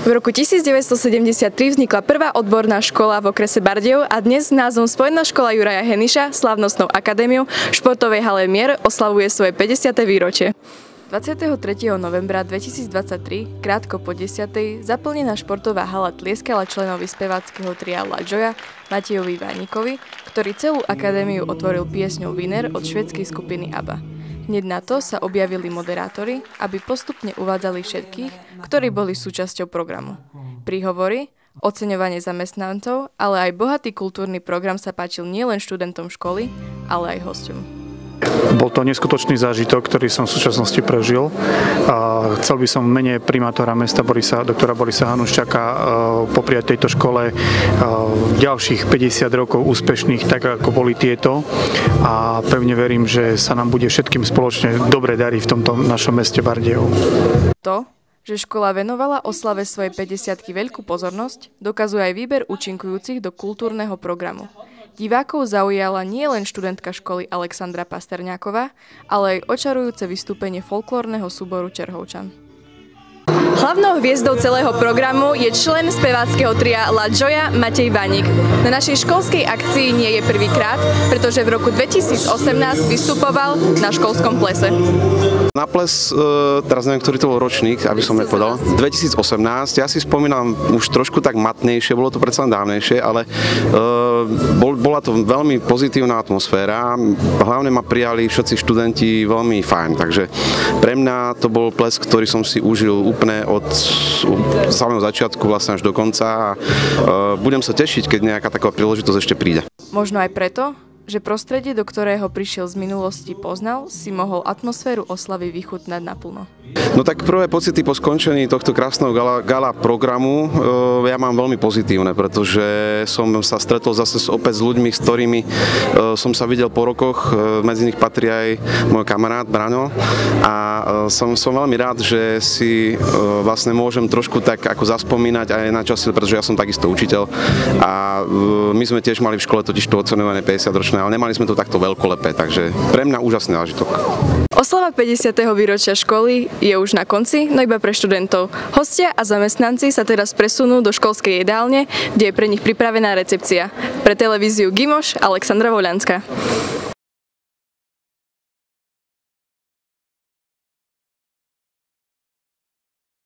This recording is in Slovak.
V roku 1973 vznikla prvá odborná škola v okrese Bardejov a dnes s názvom Spojená škola Juraja Heniša slávnostnou akadémiou v športovej hale Mier oslavuje svoje 50. výročie. 23. novembra 2023, krátko po 10. zaplnená športová hala tlieskala členovi speváckeho tria La Gioia Matejovi Vaníkovi, ktorý celú akadémiu otvoril piesňou Winner od švédskej skupiny ABBA. Hneď na to sa objavili moderátori, aby postupne uvádzali všetkých, ktorí boli súčasťou programu. Príhovory, oceňovanie zamestnancov, ale aj bohatý kultúrny program sa páčil nielen študentom školy, ale aj hosťom. Bol to neskutočný zážitok, ktorý som v súčasnosti prežil. Chcel by som v mene primátora mesta doktora Borisa Hanuščaka popriať tejto škole ďalších 50 rokov úspešných, tak ako boli tieto. A pevne verím, že sa nám bude všetkým spoločne dobre dariť v tomto našom meste Bardejov. To, že škola venovala oslave svojej 50-ky veľkú pozornosť, dokazuje aj výber účinkujúcich do kultúrneho programu. Divákov zaujala nie len študentka školy Alexandra Pasterňáková, ale aj očarujúce vystúpenie folklórneho súboru Čerhovčan. Hlavnou hviezdou celého programu je člen speváckeho tria La Gioia Matej Vaník. Na našej školskej akcii nie je prvýkrát, pretože v roku 2018 vystupoval na školskom plese. Na ples, teraz neviem, ktorý to bol ročník, aby som nepovedal, 2018, ja si spomínam už trošku tak matnejšie, bolo to predsa len dávnejšie, ale bola to veľmi pozitívna atmosféra, hlavne ma prijali všetci študenti veľmi fajn, takže pre mňa to bol ples, ktorý som si užil úplne od samého začiatku vlastne až do konca a budem sa tešiť, keď nejaká taká príležitosť ešte príde. Možno aj preto, že prostredie, do ktorého prišiel z minulosti poznal, si mohol atmosféru oslavy vychutnať naplno. No tak prvé pocity po skončení tohto krásneho gala programu ja mám veľmi pozitívne, pretože som sa stretol zase opäť s ľuďmi, s ktorými som sa videl po rokoch, medzi nich patrí aj môj kamarát Braňo a som veľmi rád, že si vlastne môžem trošku tak ako zaspomínať aj na časy, pretože ja som takisto učiteľ a my sme tiež mali v škole totiž to oceňovanie 50-ročné, ale nemali sme to takto veľkolepé, takže pre mňa úžasný zážitok. Oslava 50. výročia školy je už na konci, no iba pre študentov. Hostia a zamestnanci sa teraz presunú do školskej jedálne, kde je pre nich pripravená recepcia. Pre televíziu Gimoš, Alexandra Voľanská.